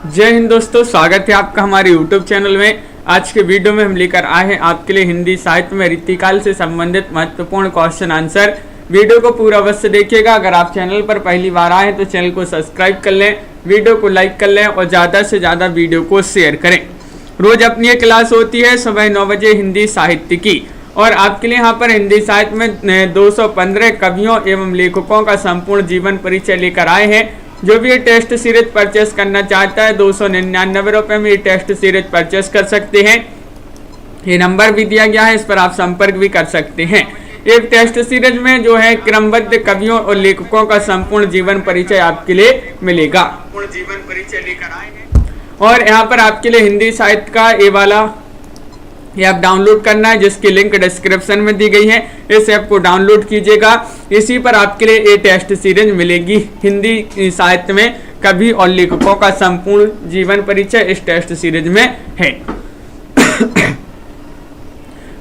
जय हिंद दोस्तों, स्वागत है आपका हमारे YouTube चैनल में। आज के वीडियो में हम लेकर आए हैं आपके लिए हिंदी साहित्य में रीतिकाल से संबंधित महत्वपूर्ण क्वेश्चन आंसर। वीडियो को पूरा अवश्य देखिएगा। अगर आप चैनल पर पहली बार आए हैं तो चैनल को सब्सक्राइब कर लें, वीडियो को लाइक कर लें और ज़्यादा से ज़्यादा वीडियो को शेयर करें। रोज अपनी एक क्लास होती है सुबह 9 बजे हिंदी साहित्य की, और आपके लिए यहाँ पर हिंदी साहित्य में 215 कवियों एवं लेखकों का संपूर्ण जीवन परिचय लेकर आए हैं। जो भी ये टेस्ट सीरीज परचेस करना चाहता है 299 रुपये में ये टेस्ट सीरीज परचेस कर सकते हैं। ये नंबर भी दिया गया है, इस पर आप संपर्क भी कर सकते हैं। एक टेस्ट सीरीज में जो है क्रमबद्ध कवियों और लेखकों का संपूर्ण जीवन परिचय आपके लिए मिलेगा। जीवन परिचय लेकर आए हैं, और यहाँ पर आपके लिए हिंदी साहित्य का ये वाला ये ऐप डाउनलोड करना है, जिसकी लिंक डिस्क्रिप्शन में दी गई है। इस ऐप को डाउनलोड कीजिएगा। इसी पर आपके लिए ये टेस्ट सीरीज मिलेगी। हिंदी साहित्य में कवि और लेखकों का संपूर्ण जीवन परिचय इस टेस्ट सीरीज में है।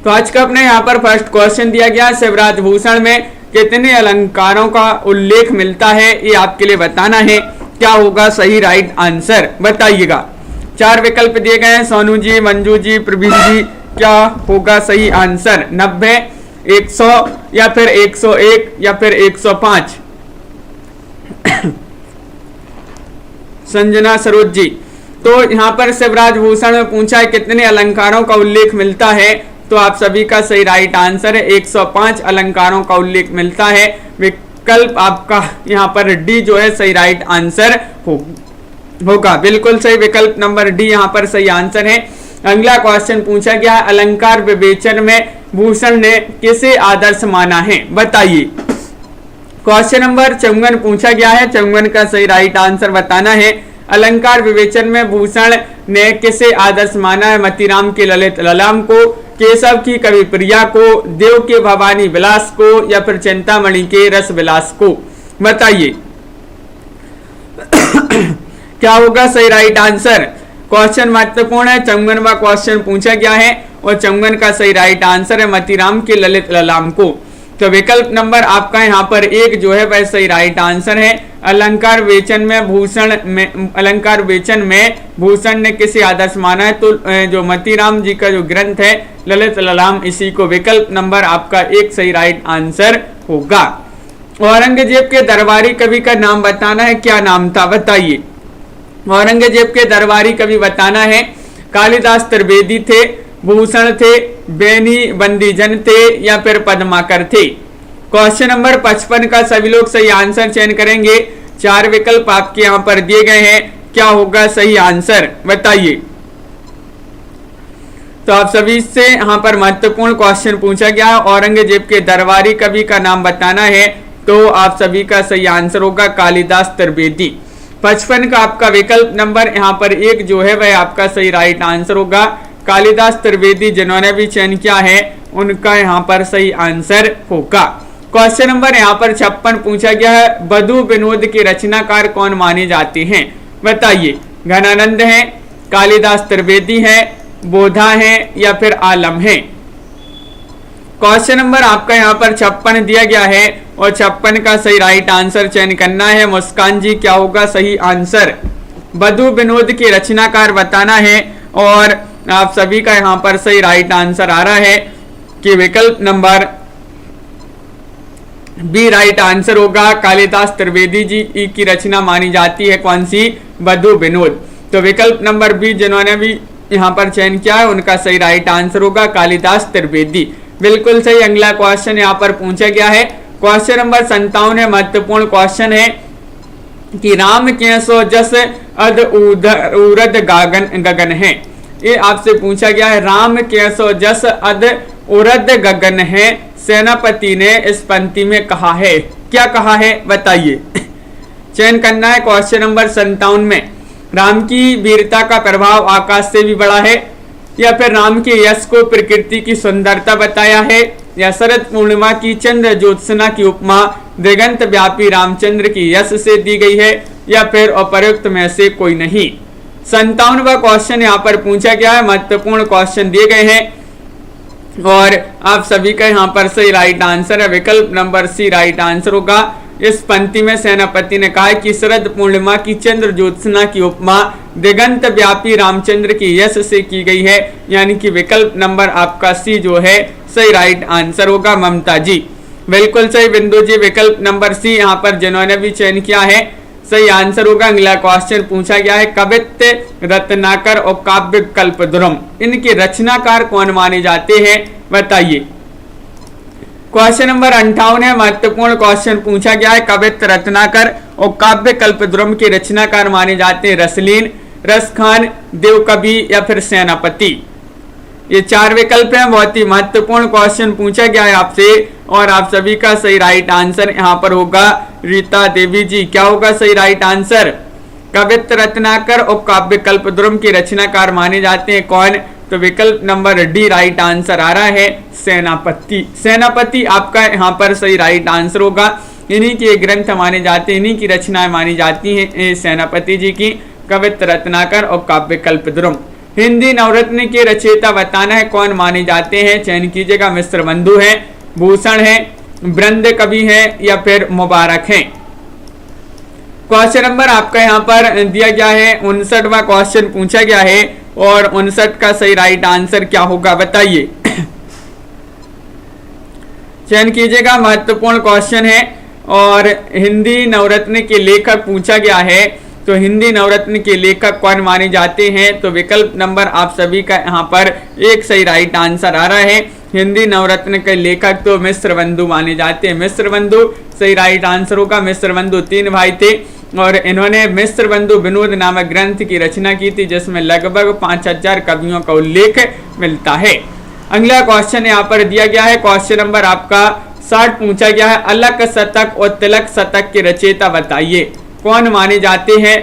तो आज का अपने यहाँ पर फर्स्ट क्वेश्चन दिया गया, शिवराज भूषण में कितने अलंकारों का उल्लेख मिलता है, ये आपके लिए बताना है। क्या होगा सही राइट आंसर, बताइएगा। 4 विकल्प दिए गए हैं, सोनू जी, मंजू जी, प्रवीण जी। क्या होगा सही आंसर? 90, 100 या फिर 101 या फिर 105? संजना सरोज जी। तो यहाँ पर शिवराज भूषण में पूछा है कितने अलंकारों का उल्लेख मिलता है, तो आप सभी का सही राइट आंसर है 105 अलंकारों का उल्लेख मिलता है। विकल्प आपका यहाँ पर डी जो है सही राइट आंसर होगा। बिल्कुल सही, विकल्प नंबर डी यहाँ पर सही आंसर है। अगला क्वेश्चन पूछा गया है, अलंकार विवेचन में भूषण ने किसे आदर्श माना है, बताइए। क्वेश्चन नंबर 54 पूछा गया है, 54 का सही राइट आंसर बताना है। अलंकार विवेचन में भूषण ने किसे आदर्श माना है? मतीराम के ललित ललाम को, केशव की कवि प्रिया को, देव के भवानी विलास को, या फिर चिंतामणि के रस विलास को, बताइए। क्या होगा सही राइट आंसर? क्वेश्चन महत्वपूर्ण है। 54वां क्वेश्चन पूछा गया है और 54 का सही राइट आंसर है मतीराम के ललित ललाम को। तो विकल्प नंबर आपका यहाँ पर 1 जो है वह सही राइट आंसर है। अलंकार वेचन में भूषण ने किसे आदर्श माना है, तो जो मतीराम जी का जो ग्रंथ है ललित ललाम, इसी को विकल्प नंबर आपका 1 सही राइट आंसर होगा। औरंगजेब के दरबारी कवि का नाम बताना है, क्या नाम था, बताइए। औरंगजेब के दरबारी कवि बताना है। कालिदास त्रिवेदी थे, भूषण थे, बेनी बंदीजन थे, या फिर पद्माकर थे। क्वेश्चन नंबर 55 का सभी लोग सही आंसर चयन करेंगे। 4 विकल्प आपके यहाँ पर दिए गए हैं। क्या होगा सही आंसर, बताइए। तो आप सभी से यहाँ पर महत्वपूर्ण क्वेश्चन पूछा गया, औरंगजेब के दरबारी कवि का नाम बताना है, तो आप सभी का सही आंसर होगा कालिदास त्रिवेदी। 55 का आपका विकल्प नंबर यहाँ पर 1 जो है वह आपका सही राइट आंसर होगा। कालिदास त्रिवेदी जिन्होंने भी चयन किया है उनका यहाँ पर सही आंसर होगा। क्वेश्चन नंबर यहाँ पर 56 पूछा गया है, बधु विनोद के रचनाकार कौन माने जाते हैं, बताइए। घनानंद है, कालिदास त्रिवेदी है, बोधा है, या फिर आलम है। क्वेश्चन नंबर आपका यहाँ पर 56 दिया गया है और 56 का सही राइट आंसर चयन करना है। मुस्कान जी, क्या होगा सही आंसर? बधु विनोद के रचनाकार बताना है, और आप सभी का यहाँ पर सही राइट आंसर आ रहा है कि विकल्प नंबर बी राइट आंसर होगा। कालिदास त्रिवेदी जी की रचना मानी जाती है कौन सी? बधु विनोद। तो विकल्प नंबर बी जिन्होंने भी यहाँ पर चयन किया है उनका सही राइट आंसर होगा कालिदास त्रिवेदी। बिल्कुल सही। अगला क्वेश्चन यहाँ पर पूछा गया है, क्वेश्चन नंबर 57 है, महत्वपूर्ण क्वेश्चन है कि राम के सो जस अद उरद गगन है। ये आपसे पूछा गया है, राम के सो जस अद उरद गगन है, सेनापति ने इस पंक्ति में कहा है, क्या कहा है, बताइए। चयन करना है क्वेश्चन नंबर 57 में। राम की वीरता का प्रभाव आकाश से भी बड़ा है, या फिर राम के यश को प्रकृति की सुंदरता बताया है, या शरद पूर्णिमा की चंद्र ज्योत्सना की उपमा दिगंत व्यापी रामचंद्र की यश से दी गई है, या फिर अपर्युक्त में से कोई नहीं। 57वां क्वेश्चन यहाँ पर पूछा गया है। महत्वपूर्ण क्वेश्चन दिए गए हैं और आप सभी का यहाँ पर सही राइट आंसर है। विकल्प नंबर सी राइट आंसर होगा। इस पंक्ति में सेनापति ने कहा कि शरद पूर्णिमा की चंद्र ज्योत्सना की उपमा दिगंत व्यापी रामचंद्र की यश से की गई है, यानी कि विकल्प नंबर आपका सी जो है सही राइट आंसर होगा ममता जी। बिल्कुल सही बिंदु जी, विकल्प नंबर सी यहाँ पर जिन्होंने भी चयन किया है सही आंसर होगा। अगला क्वेश्चन पूछा गया है कवित्त रत्नाकर और काव्य कल्पद्रुम इनके रचनाकार कौन माने जाते हैं, बताइए। क्वेश्चन नंबर 58 है, महत्वपूर्ण क्वेश्चन पूछा गया है कवित्त रत्नाकर और काव्य कल्पद्रुम के रचनाकार माने जाते हैं रसलीन, रसखान, देवकवि या फिर सेनापति। ये 4 विकल्प हैं। बहुत ही महत्वपूर्ण क्वेश्चन पूछा गया है आपसे और आप सभी का सही राइट आंसर यहाँ पर होगा रीता देवी जी। क्या होगा सही राइट आंसर? कवित्त रत्नाकर और काव्य कल्पद्रुम के रचनाकार माने जाते हैं कौन? तो विकल्प नंबर डी राइट आंसर आ रहा है सेनापति। सेनापति आपका यहाँ पर सही राइट आंसर होगा। इन्हीं के ग्रंथ माने जाते हैं, इन्हीं की रचनाएं मानी जाती हैं सेनापति जी की, कवित्त रत्नाकर और काव्य कल्पद्रुम। हिंदी नवरत्न के रचयिता बताना है कौन माने जाते हैं, चयन कीजिएगा। मिश्र बंधु है, भूषण है, वृंद कवि है या फिर मुबारक है। क्वेश्चन नंबर आपका यहाँ पर दिया गया है 59वां क्वेश्चन पूछा गया है और 59 का सही राइट आंसर क्या होगा, बताइए। चयन कीजिएगा, महत्वपूर्ण क्वेश्चन है और हिंदी नवरत्न के लेखक पूछा गया है। तो हिंदी नवरत्न के लेखक कौन माने जाते हैं? तो विकल्प नंबर आप सभी का यहाँ पर एक सही राइट आंसर आ रहा है। हिंदी नवरत्न के लेखक तो मिश्र बंधु माने जाते हैं। मिश्र बंधु सही राइट आंसर होगा। मिश्र बंधु 3 भाई थे और इन्होंने मिश्र बंधु विनोद नामक ग्रंथ की रचना की थी जिसमें लगभग 5000 कवियों का उल्लेख मिलता है। अगला क्वेश्चन यहाँ पर दिया गया है, क्वेश्चन नंबर आपका 60 पूछा गया है, अलक शतक और तिलक शतक के रचयिता बताइए कौन माने जाते हैं।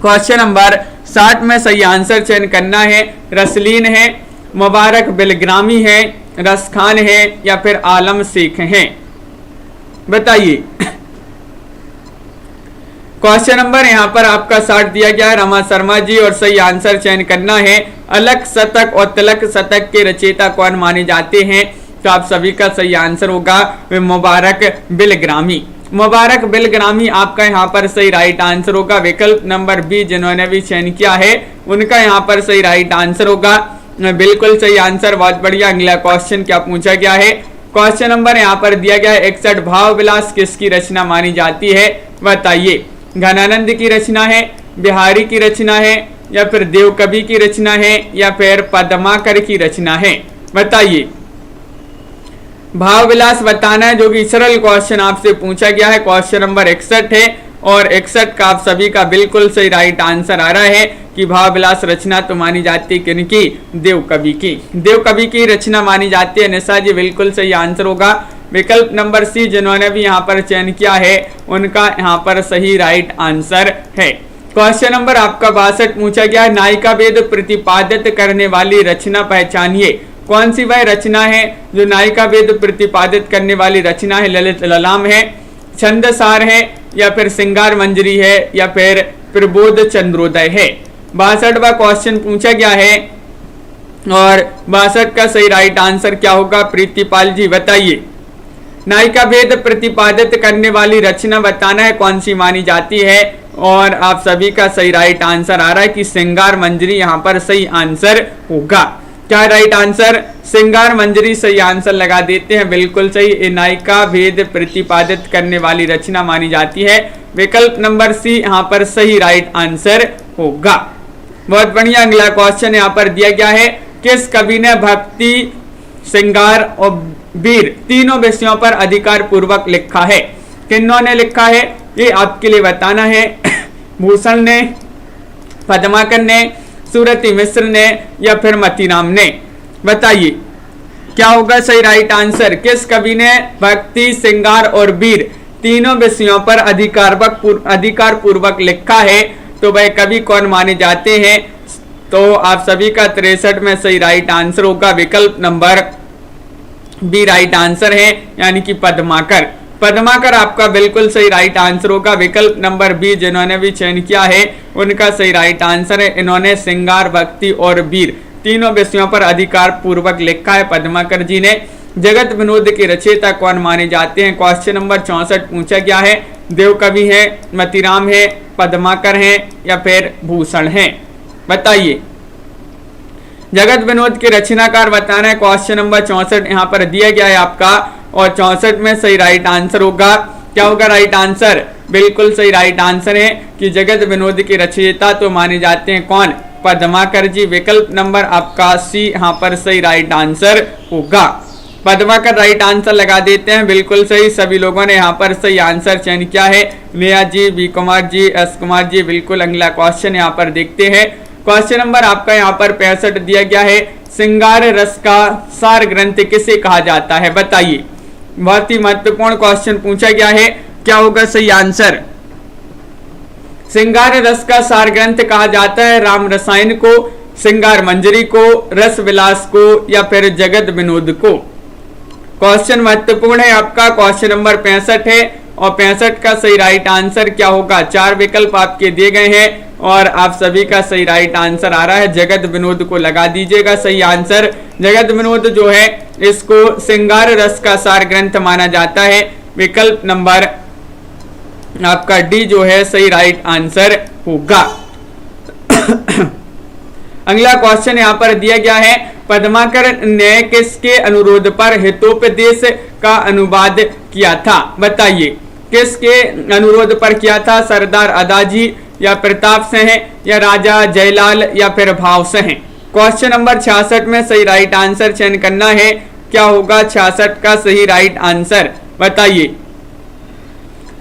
क्वेश्चन नंबर 60 में सही आंसर चयन करना है। रसलीन है, मुबारक बिलग्रामी है, रसखान है या फिर आलम शेख है, बताइए। क्वेश्चन नंबर यहाँ पर आपका 60 दिया गया है रमा शर्मा जी और सही आंसर चयन करना है। अलक शतक और तिलक शतक के रचयिता कौन माने जाते हैं? तो आप सभी का सही आंसर होगा मुबारक बिलग्रामी। मुबारक बिलग्रामी आपका यहाँ पर सही राइट आंसर होगा। विकल्प नंबर बी जिन्होंने भी चयन किया है उनका यहाँ पर सही राइट आंसर होगा। बिल्कुल सही आंसर, बहुत बढ़िया। अगला क्वेश्चन क्या पूछा गया है? क्वेश्चन नंबर यहाँ पर दिया गया है 61 भाव विलास किसकी रचना मानी जाती है, बताइए। घनानंद की रचना है, बिहारी की रचना है या फिर देवकवि की रचना है या फिर पद्माकर की रचना है, बताइए। भाव विलास बताना है जो कि सरल क्वेश्चन आपसे पूछा गया है। क्वेश्चन नंबर 61 है और 61 का आप सभी का बिल्कुल सही राइट आंसर आ रहा है कि भाव विलास रचना तो मानी जाती है किनकी? देवकवि की। देवकवि की रचना मानी जाती है निशा जी, बिल्कुल सही आंसर होगा। विकल्प नंबर सी जिन्होंने भी यहाँ पर चयन किया है उनका यहाँ पर सही राइट आंसर है। क्वेश्चन नंबर आपका 62 पूछा गया है, नायिका वेद प्रतिपादित करने वाली रचना पहचानिए। कौन सी वह रचना है जो नायिका वेद प्रतिपादित करने वाली रचना है? ललित ललाम है, छंदसार है या फिर सिंगार मंजरी है या फिर प्रबोध चंद्रोदय है। 62वां क्वेश्चन पूछा गया है और 62 का सही राइट आंसर क्या होगा, प्रीतिपाल जी बताइए। नायिका वेद प्रतिपादित करने वाली रचना बताना है कौन सी मानी जाती है और आप सभी का सही राइट आंसर आ रहा है कि सिंगार मंजरी यहाँ पर सही आंसर होगा। क्या राइट आंसर? सिंगार मंजरी सही आंसर लगा देते हैं, बिल्कुल सही। नायिका भेद प्रतिपादित करने वाली रचना मानी जाती है। विकल्प नंबर सी यहाँ पर सही राइट आंसर होगा। बहुत बढ़िया। अगला क्वेश्चन यहाँ पर दिया गया है, किस कवि ने भक्ति, श्रृंगार और वीर तीनों विषयों पर अधिकार पूर्वक लिखा है? किन्होंने लिखा है ये आपके लिए बताना है। भूषण ने, पद्माकर ने, सूरती मिश्र ने या फिर मतीराम ने, बताइए। क्या होगा सही राइट आंसर? किस कवि ने भक्ति, श्रृंगार और वीर तीनों विषयों पर अधिकार पूर्वक लिखा है? तो वह कवि कौन माने जाते हैं? तो आप सभी का 63 में सही राइट आंसर होगा। विकल्प नंबर बी राइट आंसर है, यानी कि पद्माकर। पद्माकर आपका बिल्कुल सही राइट आंसर होगा। विकल्प नंबर बी जिन्होंने भी चयन किया है उनका सही राइट आंसर है। इन्होंने श्रृंगार, भक्ति और वीर तीनों विषयों पर अधिकार पूर्वक लिखा है पद्माकर जी ने। जगत विनोद के रचयिता कौन माने जाते हैं? क्वेश्चन नंबर 64 पूछा गया है। देव कवि है, मतीराम है, पद्माकर है या फिर भूषण है? बताइए। जगत विनोद के रचनाकार बताना है। क्वेश्चन नंबर 64 यहाँ पर दिया गया है आपका, और 64 में सही राइट आंसर होगा। क्या होगा राइट आंसर? बिल्कुल सही राइट आंसर है कि जगत विनोद के रचयिता तो माने जाते हैं कौन? पद्माकर जी। विकल्प नंबर आपका सी यहाँ पर सही राइट आंसर होगा। पद्माकर राइट आंसर लगा देते हैं, बिल्कुल सही। सभी लोगों ने यहाँ पर सही आंसर चयन किया है। नेहा जी, बी कुमार जी, एस कुमार जी, बिल्कुल। अगला क्वेश्चन यहाँ पर देखते हैं। क्वेश्चन नंबर आपका यहाँ पर 65 दिया गया है। श्रृंगार रस का सार ग्रंथ किसे कहा जाता है? बताइए। बहुत ही महत्वपूर्ण क्वेश्चन पूछा गया है। क्या होगा सही आंसर? श्रृंगार रस का सार ग्रंथ कहा जाता है राम रसायन को, श्रृंगार मंजरी को, रस विलास को या फिर जगत विनोद को? क्वेश्चन महत्वपूर्ण है आपका। क्वेश्चन नंबर 65 है और 65 का सही राइट आंसर क्या होगा? 4 विकल्प आपके दिए गए हैं और आप सभी का सही राइट आंसर आ रहा है। जगत विनोद को लगा दीजिएगा सही आंसर। जगत विनोद जो है इसको श्रृंगार रस का सार ग्रंथ माना जाता है। विकल्प नंबर आपका डी जो है सही राइट आंसर होगा। अगला क्वेश्चन यहाँ पर दिया गया है। पद्माकर ने किसके अनुरोध पर हितोपदेश का अनुवाद किया था? बताइए। किसके अनुरोध पर किया था? सरदार अदाजी या प्रताप सिंह या राजा जयलाल या फिर भाव सिंह? क्वेश्चन नंबर 66 में सही राइट आंसर चयन करना है। क्या होगा 66 का सही राइट आंसर? बताइए।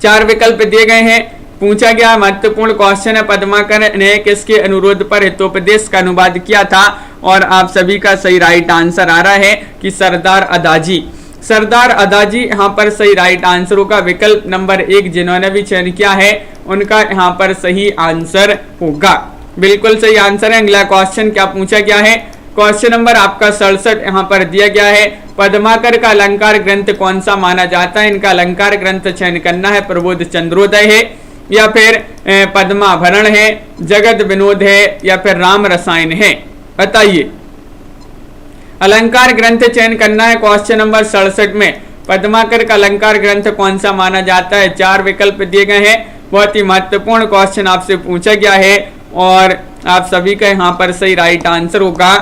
4 विकल्प दिए गए हैं। पूछा गया महत्वपूर्ण क्वेश्चन है। पद्माकर ने किसके अनुरोध पर हितोपदेश का अनुवाद किया था? और आप सभी का सही राइट आंसर आ रहा है कि सरदार अदाजी। सरदार अदाजी यहाँ पर सही राइट आंसर होगा। विकल्प नंबर 1 जिन्होंने भी चयन किया है उनका यहाँ पर सही आंसर होगा। बिल्कुल सही आंसर है। अगला क्वेश्चन क्या पूछा गया है? क्वेश्चन नंबर आपका 67 यहाँ पर दिया गया है। पद्माकर का अलंकार ग्रंथ कौन सा माना जाता है? इनका अलंकार ग्रंथ चयन करना है। प्रबोध चंद्रोदय है या फिर पद्माभरण है, जगत विनोद है या फिर राम रसायन है? बताइए। अलंकार ग्रंथ चयन करना है। क्वेश्चन नंबर 67 में पद्माकर का अलंकार ग्रंथ कौन सा माना जाता है? 4 विकल्प दिए गए हैं। बहुत ही महत्वपूर्ण क्वेश्चन आपसे पूछा गया है और आप सभी का यहाँ पर सही राइट आंसर होगा।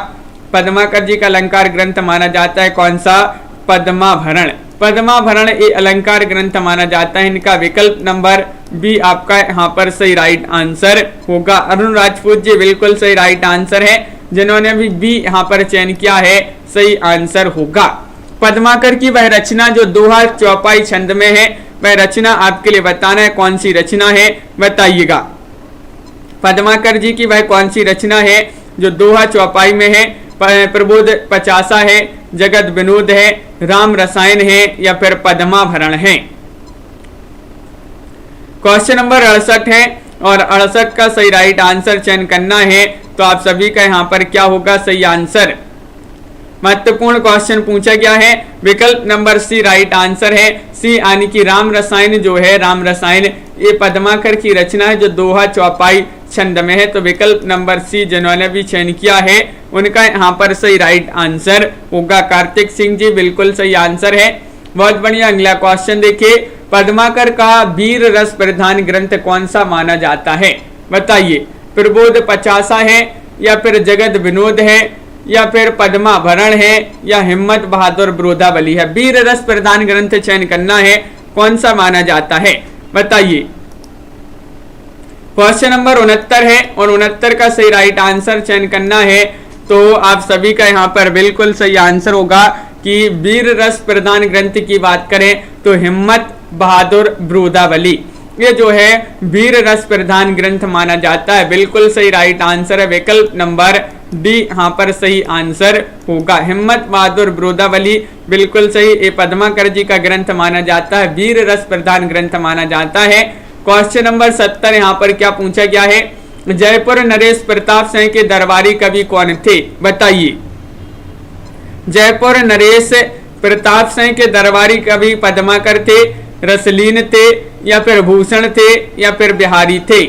पद्माकर जी का अलंकार ग्रंथ माना जाता है कौन सा? पद्माभरण। पद्माभरण ये अलंकार ग्रंथ माना जाता है। इनका विकल्प नंबर बी आपका यहाँ पर सही राइट आंसर होगा। अरुण राजपूत जी बिल्कुल सही राइट आंसर है। जिन्होंने भी बी यहाँ पर चयन किया है सही आंसर होगा। पद्माकर की वह रचना जो दोहा चौपाई छंद में है, वह रचना आपके लिए बताना है कौन सी रचना है? बताइएगा। पद्माकर जी की वह कौन सी रचना है जो दोहा चौपाई में है? प्रबोध पचासा है, जगत विनोद है, राम रसायन है या फिर पद्माभरण है? क्वेश्चन नंबर 68 है और 68 का सही राइट आंसर चयन करना है। तो आप सभी का यहाँ पर क्या होगा सही आंसर? महत्वपूर्ण क्वेश्चन पूछा गया है। विकल्प नंबर सी राइट आंसर है। सी यानी कि राम रसायन जो है, राम रसायन ये पद्माकर की रचना है जो दोहा चौपाई छंद में है। तो विकल्प नंबर सी जिन्होंने भी चयन किया है उनका यहाँ पर सही राइट आंसर होगा। कार्तिक सिंह जी बिल्कुल सही आंसर है। बहुत बढ़िया। अगला क्वेश्चन देखिए। पद्माकर का वीर रस प्रधान ग्रंथ कौन सा माना जाता है? बताइए। प्रबोध पचासा है या फिर जगत विनोद है या फिर पद्माभरण है या हिम्मत बहादुर विरोधावली है? वीर रस प्रधान ग्रंथ चयन करना है। कौन सा माना जाता है? बताइए। क्वेश्चन नंबर 69 है और 69 का सही राइट आंसर चयन करना है। तो आप सभी का यहाँ पर बिल्कुल सही आंसर होगा कि वीर रस प्रधान ग्रंथ की बात करें तो हिम्मत बहादुर विरोधावली ये जो है वीर रस प्रधान ग्रंथ माना जाता है। बिल्कुल सही राइट आंसर है। विकल्प नंबर डी यहाँ पर सही आंसर होगा। हिम्मत बहादुर विरोधावली बिल्कुल सही। ये पद्माकर जी का ग्रंथ माना जाता है, वीर रस प्रधान ग्रंथ माना जाता है। क्वेश्चन नंबर 70 यहाँ पर क्या पूछा गया है? जयपुर नरेश प्रताप सिंह के दरबारी कवि कौन थे? बताइए। जयपुर नरेश प्रताप सिंह के दरबारी कवि पद्माकर थे, रसलीन थे या फिर भूषण थे या फिर बिहारी थे?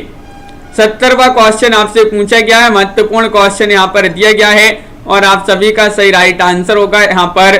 70वां क्वेश्चन आपसे पूछा गया है। महत्वपूर्ण क्वेश्चन यहाँ पर दिया गया है और आप सभी का सही राइट आंसर होगा यहाँ पर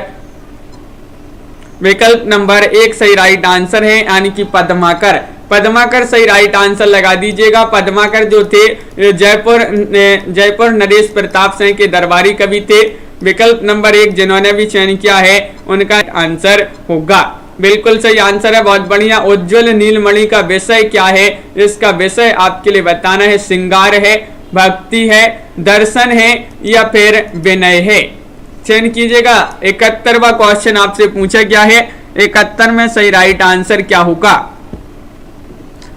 विकल्प नंबर 1 सही राइट आंसर है, यानी कि पद्माकर। पद्माकर सही राइट आंसर लगा दीजिएगा। पद्माकर जो थे जयपुर नरेश प्रताप सिंह के दरबारी कवि थे। विकल्प नंबर 1 जिन्होंने भी चयन किया है उनका आंसर होगा। बिल्कुल सही आंसर है, बहुत बढ़िया। उज्जवल नीलमणि का विषय क्या है? इसका विषय आपके लिए बताना है। श्रृंगार है, भक्ति है, दर्शन है या फिर विनय है? चयन कीजिएगा। 71वां क्वेश्चन आपसे पूछा गया है, 71 में सही राइट आंसर क्या होगा?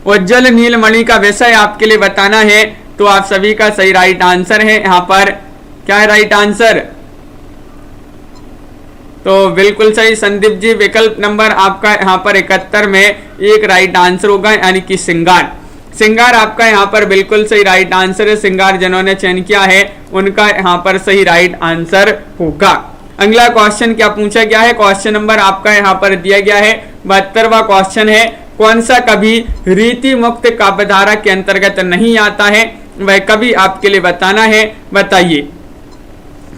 उज्जवल नीलमणि का विषय आपके लिए बताना है, तो आप सभी का सही राइट आंसर है। यहाँ पर क्या है राइट आंसर? तो बिल्कुल सही संदीप जी, विकल्प नंबर आपका यहाँ पर 71 में एक राइट आंसर होगा, यानी कि श्रृंगार। श्रृंगार आपका यहाँ पर बिल्कुल सही राइट आंसर है। श्रृंगार जिन्होंने चयन किया है उनका यहाँ पर सही राइट आंसर होगा। अगला क्वेश्चन क्या पूछा गया है? क्वेश्चन नंबर आपका यहाँ पर दिया गया है 72वां क्वेश्चन है, कौन सा कवि रीति मुक्त काव्यधारा के अंतर्गत नहीं आता है? वह कवि आपके लिए बताना है, बताइए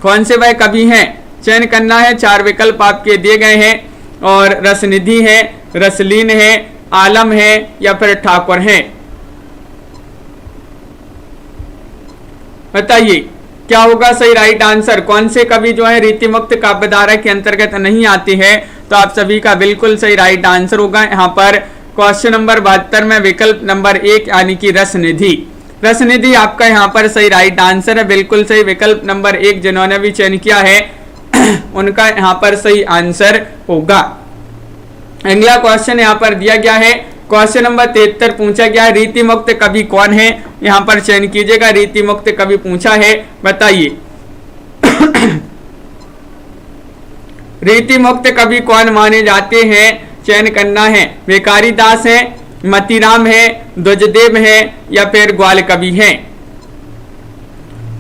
कौन से वह कवि हैं? चयन करना है। 4 विकल्प आपके दिए गए हैं और रसनिधि है, रसलीन है, आलम है या फिर ठाकुर है। बताइए क्या होगा सही राइट आंसर? कौन से कवि जो है रीति मुक्त काव्यधारा के अंतर्गत नहीं आते हैं? तो आप सभी का बिल्कुल सही राइट आंसर होगा यहाँ पर क्वेश्चन नंबर 72 में विकल्प नंबर 1 यानी कि रसनिधि। रसनिधि आपका यहाँ पर सही राइट आंसर है, बिल्कुल सही। विकल्प नंबर 1 जिन्होंने भी चयन किया है उनका यहाँ पर सही आंसर होगा। अगला क्वेश्चन यहाँ पर दिया गया है, क्वेश्चन नंबर 73 पूछा गया है, रीति मुक्त कवि कौन है? यहाँ पर चयन कीजिएगा। रीति मुक्त कवि पूछा है, बताइए रीति मुक्त कवि कौन माने जाते हैं? चयन करना है। भिखारी दास है, मतीराम है, ध्वजदेव है या फिर ग्वाल कवि है?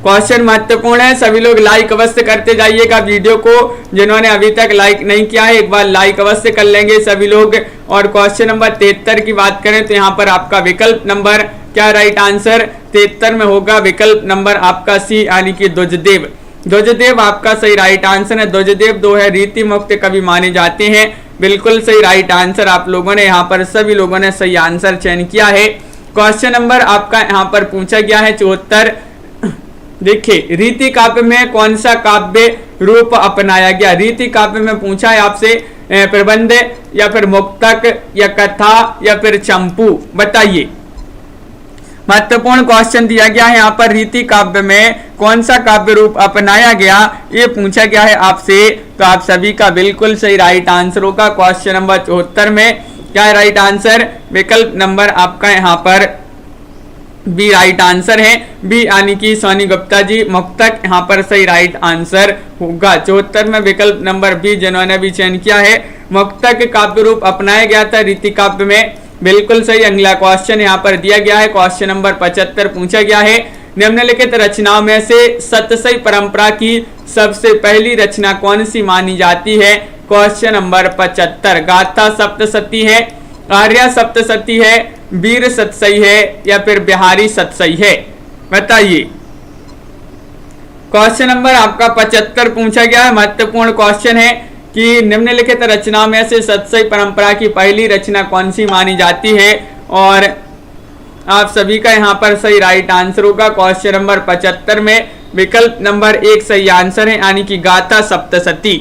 क्वेश्चन महत्वपूर्ण है, सभी लोग लाइक अवश्य करते जाइएगा वीडियो को। जिन्होंने अभी तक लाइक नहीं किया है एक बार लाइक अवश्य कर लेंगे सभी लोग। और क्वेश्चन नंबर 73 की बात करें तो यहाँ पर आपका विकल्प नंबर क्या राइट आंसर 73 में होगा? विकल्प नंबर आपका सी यानी कि ध्वजदेव। ध्वजदेव आपका सही राइट आंसर है। ध्वजदेव दो है रीति मुक्त कवि माने जाते हैं। बिल्कुल सही राइट आंसर आप लोगों ने यहाँ पर सभी लोगों ने सही आंसर चयन किया है। क्वेश्चन नंबर आपका यहाँ पर पूछा गया है 74। देखिए रीति काव्य में कौन सा काव्य रूप अपनाया गया? रीति काव्य में पूछा है आपसे प्रबंध या फिर मुक्तक या कथा या फिर चंपू। बताइए महत्वपूर्ण क्वेश्चन दिया गया है यहाँ पर, रीति काव्य में कौन सा काव्य रूप अपनाया गया ये पूछा गया है आपसे। तो आप सभी का बिल्कुल सही राइट आंसर होगा। क्वेश्चन नंबर 74 में क्या है राइट आंसर? विकल्प नंबर आपका यहाँ पर बी राइट आंसर है। बी यानी कि सोनी गुप्ता जी, मुक्तक यहाँ पर सही राइट आंसर होगा। 74 में विकल्प नंबर बी जिन्होंने भी चयन किया है, मुक्तक काव्य रूप अपनाया गया था रीति काव्य में। बिल्कुल सही। अगला क्वेश्चन यहाँ पर दिया गया है, क्वेश्चन नंबर 75 पूछा गया है, निम्नलिखित रचनाओं में से सतसई परंपरा की सबसे पहली रचना कौन सी मानी जाती है? Question number 75। गाथा सप्तसती है, आर्या सप्तसती है, वीर सतसई है या फिर बिहारी सतसई है? बताइए। क्वेश्चन नंबर आपका 75 पूछा गया है, महत्वपूर्ण क्वेश्चन है कि निम्नलिखित रचनाओं में से सतसई परंपरा की पहली रचना कौन सी मानी जाती है? और आप सभी का यहाँ पर सही राइट आंसर होगा। क्वेश्चन नंबर 75 में विकल्प नंबर 1 सही आंसर है, यानी कि गाथा सप्तसती।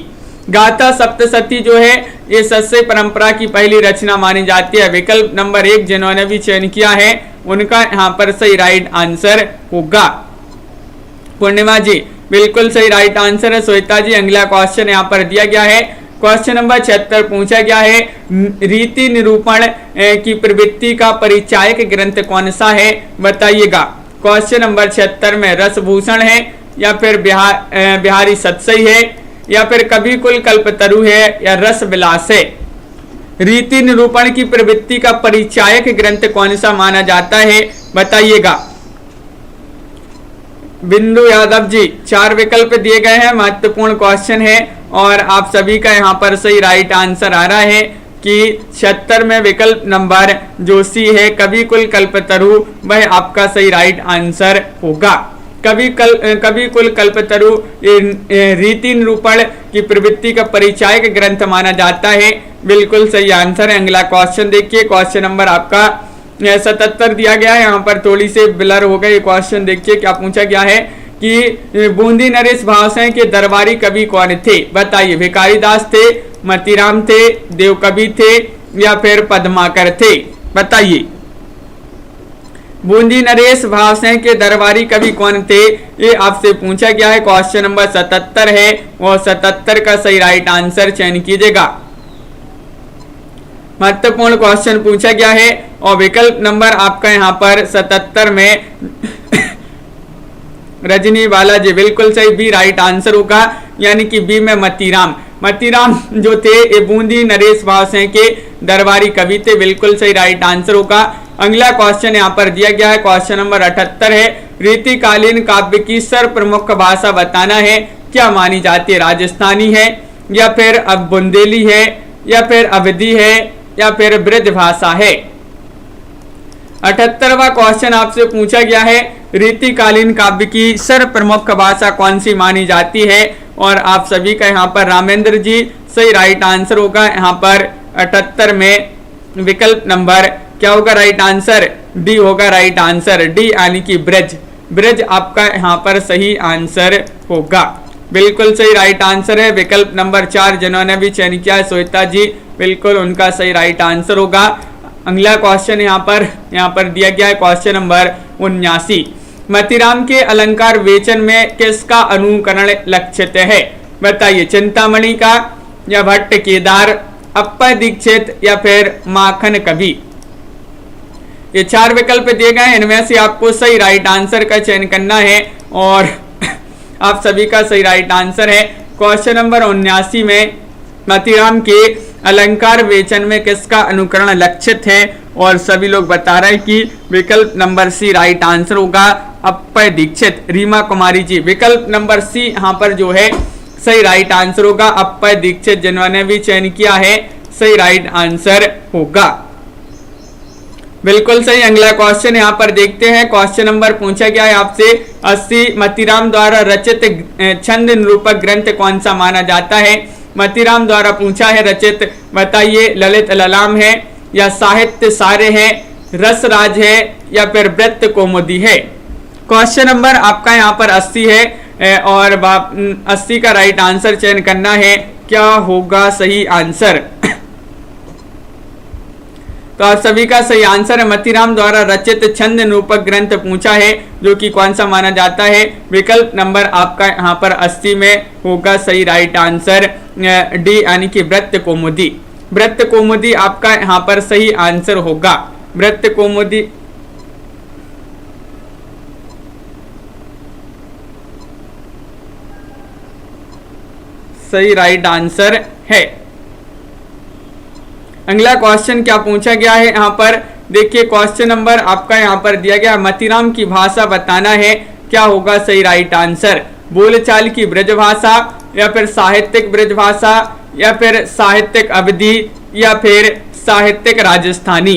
गाथा सप्तसती जो है ये सतसई परंपरा की पहली रचना मानी जाती है। विकल्प नंबर 1 जिन्होंने भी चयन किया है उनका यहाँ पर सही राइट आंसर होगा। पूर्णिमा जी बिल्कुल सही राइट आंसर है। श्वेता जी अगला क्वेश्चन यहाँ पर दिया गया है, क्वेश्चन नंबर 76 पूछा गया है, रीति निरूपण की प्रवृत्ति का परिचायक ग्रंथ कौन सा है? बताइएगा। क्वेश्चन नंबर 76 में रसभूषण है या फिर बिहारी सतसई है या फिर कवि कुल कल्पतरु है या रस विलास है? रीति निरूपण की प्रवृत्ति का परिचायक ग्रंथ कौन सा माना जाता है? बताइएगा। बिंदु यादव जी 4 विकल्प दिए गए हैं, महत्वपूर्ण क्वेश्चन है और आप सभी का यहाँ पर सही राइट आंसर आ रहा है कि 76 में विकल्प नंबर जो सी है कवि कुल कल्पतरु वह आपका सही राइट आंसर होगा। कवि कुल कल्पतरु रीति निरूपण कि प्रवृत्ति का परिचायक ग्रंथ माना जाता है? बिल्कुल सही आंसर है। अगला क्वेश्चन देखिए, क्वेश्चन नंबर आपका 77 दिया गया है। यहाँ पर थोड़ी सी ब्लर हो गई। क्वेश्चन देखिए क्या पूछा गया है कि बूंदी नरेश भावसार के दरबारी कवि कौन थे? बताइए। भिखारी दास थे, मतीराम थे, देव कवि थे या फिर पद्माकर थे? बताइए। बूंदी नरेश भावसार के दरबारी कवि कौन थे? ये आपसे पूछा गया है। क्वेश्चन नंबर 77 है और 77 का सही राइट आंसर चयन कीजिएगा। महत्वपूर्ण क्वेश्चन पूछा गया है और विकल्प नंबर आपका यहाँ पर 77 में रजनी बालाजी, बिल्कुल सही, बी राइट आंसर होगा, यानी कि बी में मतीराम। मतीराम जो थे ये बूंदी नरेश भावसार के दरबारी कवि थे, बिल्कुल सही राइट आंसर होगा। अगला क्वेश्चन यहाँ पर दिया गया है, क्वेश्चन नंबर 78 है। रीतिकालीन काव्य की सर्वप्रमुख भाषा बताना है, क्या मानी जाती है? राजस्थानी है या फिर अब बुंदेली है या फिर अवधी है या फिर ब्रज भाषा है? 78वां क्वेश्चन आपसे पूछा गया है, रीतिकालीन काव्य की सर्वप्रमुख भाषा कौन सी मानी जाती है? और आप सभी का यहाँ पर रामेंद्र जी सही राइट आंसर होगा। यहाँ पर 78 में विकल्प नंबर क्या होगा राइट आंसर? डी होगा राइट आंसर, डी यानी कि ब्रज। ब्रज आपका यहाँ पर सही आंसर होगा, बिल्कुल सही राइट आंसर है। विकल्प नंबर 4 जिन्होंने भी चयन किया है श्वेता जी, बिल्कुल उनका सही राइट आंसर होगा। अगला क्वेश्चन यहाँ पर दिया गया है, क्वेश्चन नंबर 79। मतीराम के अलंकार वेचन में किसका अनुकरण लक्षित है? बताइए। चिंतामणि का या भट्ट केदार, अप्पा दीक्षित या फिर माखन कवि? ये 4 विकल्प दिए गए हैं, इनमें से आपको सही राइट आंसर का चयन करना है और आप सभी का सही राइट आंसर है। क्वेश्चन नंबर 79 में मतीराम के अलंकार वेचन में किसका अनुकरण लक्षित है? और सभी लोग बता रहे हैं कि विकल्प नंबर सी राइट आंसर होगा, अप्पय दीक्षित। रीमा कुमारी जी, विकल्प नंबर सी यहाँ पर जो है सही राइट आंसर होगा, अप्पय दीक्षित जिन्होंने भी चयन किया है सही राइट आंसर होगा, बिल्कुल सही। अगला क्वेश्चन यहाँ पर देखते हैं। क्वेश्चन नंबर पूछा गया है आपसे 80 मतीराम द्वारा रचित छंद निरूपक ग्रंथ कौन सा माना जाता है? मतीराम द्वारा पूछा है रचित, बताइए। ललित ललाम है या साहित्य सारे है, रसराज है या फिर वृत्त कौमुदी है? क्वेश्चन नंबर आपका यहाँ पर 80 है और 80 का राइट आंसर चयन करना है, क्या होगा सही आंसर? तो आप सभी का सही आंसर है मतीराम द्वारा रचित छंद निरूपक ग्रंथ पूछा है, जो कि कौन सा माना जाता है? विकल्प नंबर आपका यहाँ पर 80 में होगा सही राइट आंसर, डी यानी कि वृत्त कौमुदी। वृत्त कौमुदी आपका यहाँ पर सही आंसर होगा, वृत्त कौमुदी। सही राइट आंसर है। अगला क्वेश्चन क्या पूछा गया है यहाँ पर देखिए, क्वेश्चन नंबर आपका यहाँ पर दिया गया, मतीराम की भाषा बताना है, क्या होगा सही राइट आंसर? बोलचाल की ब्रज भाषा या फिर साहित्यिक ब्रज भाषा या फिर साहित्यिक अवधी या फिर साहित्यिक राजस्थानी?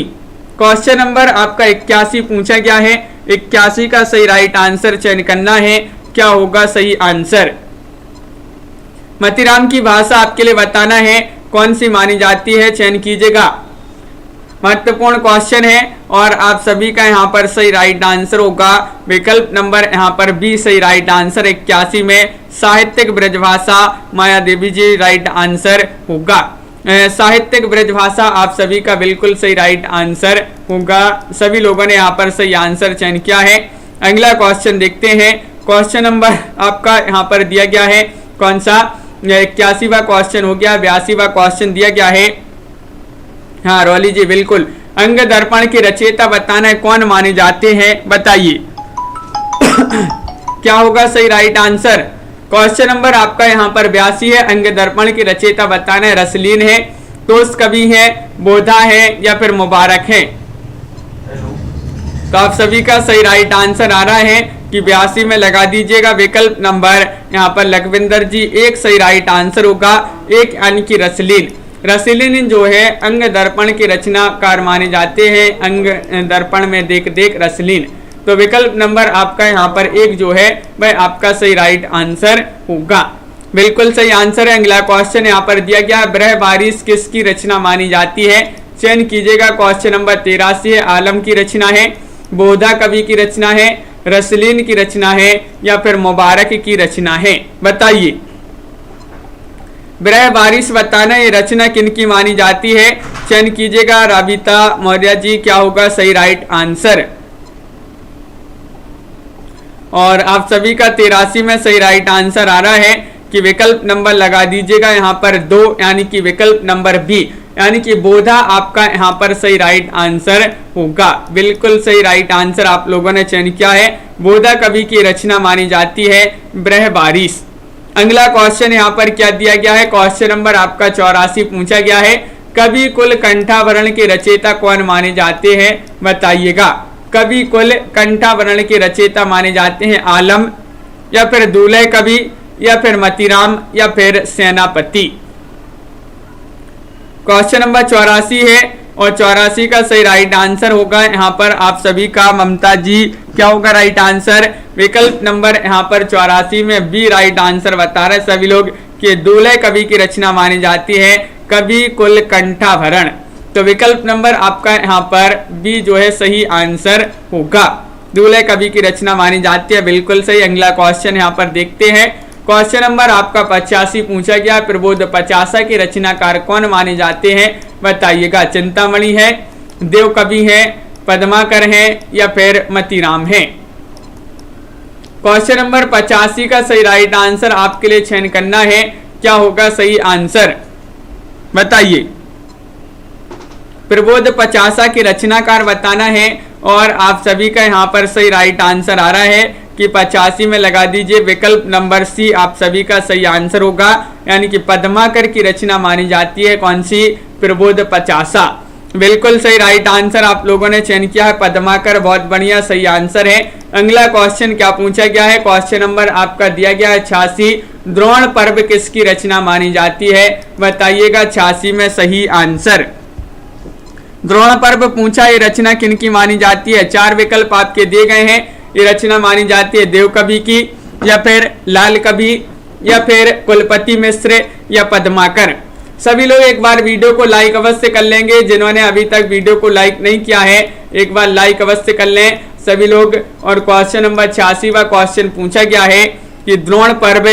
क्वेश्चन नंबर आपका 81 पूछा गया है, 81 का सही राइट आंसर चयन करना है, क्या होगा सही आंसर? मतीराम की भाषा आपके लिए बताना है कौन सी मानी जाती है, चयन कीजिएगा। महत्वपूर्ण क्वेश्चन है और आप सभी का यहाँ पर सही राइट आंसर होगा विकल्प नंबर यहाँ पर बी सही राइट आंसर। 81 में साहित्यिक ब्रजभाषा, माया देवी जी राइट आंसर होगा। साहित्यिक ब्रजभाषा आप सभी का बिल्कुल सही राइट आंसर होगा। सभी लोगों ने यहाँ पर सही आंसर चयन किया है। अगला क्वेश्चन देखते हैं। क्वेश्चन नंबर आपका यहाँ पर दिया गया है कौन सा, 81वां क्वेश्चन हो गया। 82वां क्वेश्चन दिया गया है, हाँ रौली जी बिल्कुल, अंग दर्पण के रचयिता बताना है, कौन माने जाते हैं, बताइए क्या होगा सही राइट आंसर। क्वेश्चन नंबर आपका यहाँ पर 82 है। अंग दर्पण के रचयिता बताना है, रसलीन है, तोस कवि है, बोधा है या फिर मुबारक है? तो आप सभी का सही राइट आंसर आ रहा है कि 82 में लगा दीजिएगा विकल्प नंबर यहाँ पर लखविंदर जी, एक सही राइट आंसर होगा, एक यानी कि रसलीन। रसलीन जो है अंग दर्पण के रचनाकार माने जाते हैं, अंग दर्पण में देख देख रसलीन। तो विकल्प नंबर आपका यहाँ पर एक जो है वह आपका सही राइट आंसर होगा। बिल्कुल सही आंसर है। अगला क्वेश्चन यहाँ पर दिया गया है, ब्रह बारिश किसकी रचना मानी जाती है? चयन कीजिएगा। क्वेश्चन नंबर 83 है, आलम की रचना है, बोधा कवि की रचना है, रसलीन की रचना है या फिर मुबारक की रचना है? बताइए। ब्रह बारिश बताना ये रचना किनकी मानी जाती है? चयन कीजिएगा। राबिता मौर्य जी, क्या होगा सही राइट आंसर? और आप सभी का 83 में सही राइट आंसर आ रहा है कि विकल्प नंबर लगा दीजिएगा यहाँ पर 2, यानी कि विकल्प नंबर बी, यानी कि बोधा आपका यहाँ पर सही राइट आंसर होगा। बिल्कुल सही राइट आंसर आप लोगों ने चयन किया है। बोधा कवि की रचना मानी जाती है ब्रह बारिश। अगला क्वेश्चन यहाँ पर क्या दिया गया है? क्वेश्चन नंबर आपका 84 पूछा गया है, कवि कुल कंठाभरण के रचयिता कौन माने जाते हैं? बताइएगा। कवि कुल कंठाभरण के रचयिता माने जाते हैं आलम या फिर दूल्हे कवि या फिर मतीराम या फिर सेनापति? क्वेश्चन नंबर 84 है और 84 का सही राइट आंसर होगा यहाँ पर आप सभी का ममता जी, क्या होगा राइट आंसर? विकल्प नंबर यहाँ पर 84 में बी राइट आंसर बता रहे सभी लोग कि दूल्हे कवि की रचना मानी जाती है कवि कुल कंठाभरण। तो विकल्प नंबर आपका यहाँ पर बी जो है सही आंसर होगा, दूल्हे कवि की रचना मानी जाती है। बिल्कुल सही। अगला क्वेश्चन यहाँ पर देखते हैं। क्वेश्चन नंबर आपका 85 पूछा गया, प्रबोध 50 के रचनाकार कौन माने जाते हैं? बताइएगा। चिंतामणि है, देव कवि है, पद्माकर है या फिर मतीराम है? क्वेश्चन नंबर 85 का सही राइट आंसर आपके लिए चयन करना है, क्या होगा सही आंसर? बताइए। प्रबोध 50 के रचनाकार बताना है और आप सभी का यहाँ पर सही राइट आंसर आ रहा है कि 85 में लगा दीजिए विकल्प नंबर सी आप सभी का सही आंसर होगा, यानी कि पद्माकर की रचना मानी जाती है कौन सी? प्रबोध 50। बिल्कुल सही राइट आंसर आप लोगों ने चयन किया है, पद्माकर, बहुत बढ़िया सही आंसर है। अगला क्वेश्चन क्या पूछा गया है? क्वेश्चन नंबर आपका दिया गया है 86, द्रोण पर्व किसकी रचना मानी जाती है? बताइएगा। 86 में सही आंसर। द्रोण पर्व पूछा, ये रचना किनकी मानी जाती है? 4 विकल्प आपके दिए गए हैं। ये रचना मानी जाती है देव कवि की या फिर लाल कवि या फिर कुलपति मिश्र या पद्माकर? सभी लोग एक बार वीडियो को लाइक अवश्य कर लेंगे। जिन्होंने अभी तक वीडियो को लाइक नहीं किया है एक बार लाइक अवश्य कर लें सभी लोग। और क्वेश्चन नंबर 86वां क्वेश्चन पूछा गया है कि द्रोण पर्व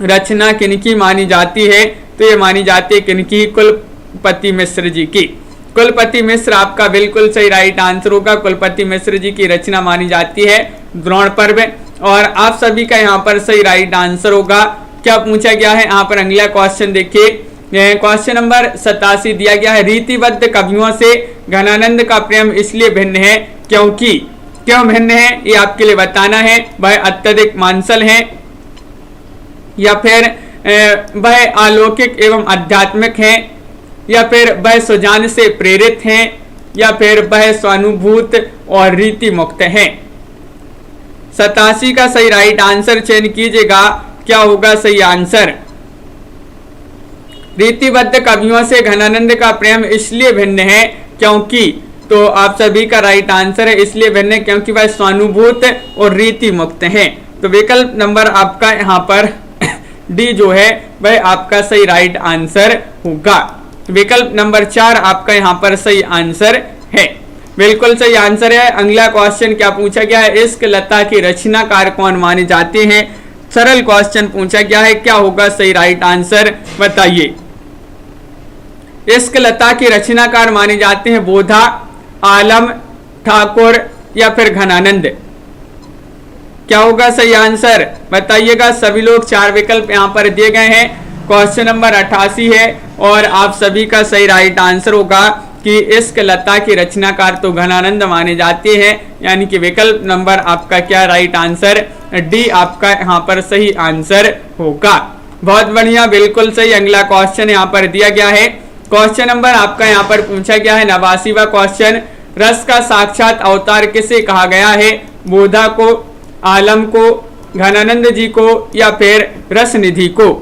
रचना किनकी मानी जाती है? तो ये मानी जाती है किनकी? कुलपति मिश्र जी की। कुलपति मिश्र आपका बिल्कुल सही राइट आंसर होगा, कुलपति मिश्र जी की रचना मानी जाती है द्रोण पर्व। और आप सभी का यहाँ पर सही राइट आंसर होगा। क्या पूछा गया है यहाँ पर? अगला क्वेश्चन देखिए। क्वेश्चन नंबर 87 दिया गया है, रीतिबद्ध कवियों से घनानंद का प्रेम इसलिए भिन्न है क्योंकि? क्यों भिन्न है ये आपके लिए बताना है। वह अत्यधिक मांसल है या फिर वह अलौकिक एवं आध्यात्मिक है या फिर वह सुजान से प्रेरित हैं या फिर वह स्वानुभूत और रीति मुक्त हैं? 87 का सही राइट आंसर चयन कीजिएगा, क्या होगा सही आंसर? रीतिबद्ध कवियों से घनानंद का प्रेम इसलिए भिन्न है क्योंकि, तो आप सभी का राइट आंसर है इसलिए भिन्न है क्योंकि वह स्वानुभूत और रीति मुक्त हैं। तो विकल्प नंबर आपका यहाँ पर डी जो है वह आपका सही राइट आंसर होगा। विकल्प नंबर 4 आपका यहाँ पर सही आंसर है। बिल्कुल सही आंसर है। अगला क्वेश्चन क्या पूछा गया है? इश्क लता की रचनाकार कौन माने जाते हैं? सरल क्वेश्चन पूछा गया है, क्या होगा सही राइट आंसर? बताइए। इश्क लता की रचनाकार माने जाते हैं बोधा, आलम, ठाकुर या फिर घनानंद? क्या होगा सही आंसर? बताइएगा सभी लोग। 4 विकल्प यहाँ पर दिए गए हैं। क्वेश्चन नंबर 88 है और आप सभी का सही राइट आंसर होगा कि इश्क लता की रचनाकार तो घनानंद माने जाते हैं, यानी कि विकल्प नंबर आपका क्या राइट आंसर? डी आपका यहाँ पर सही आंसर होगा। बहुत बढ़िया, बिल्कुल सही। अगला क्वेश्चन यहाँ पर दिया गया है। क्वेश्चन नंबर आपका यहाँ पर पूछा गया है 89वां क्वेश्चन, रस का साक्षात अवतार किसे कहा गया है? बोधा को, आलम को, घनानंद जी को या फिर रसनिधि को?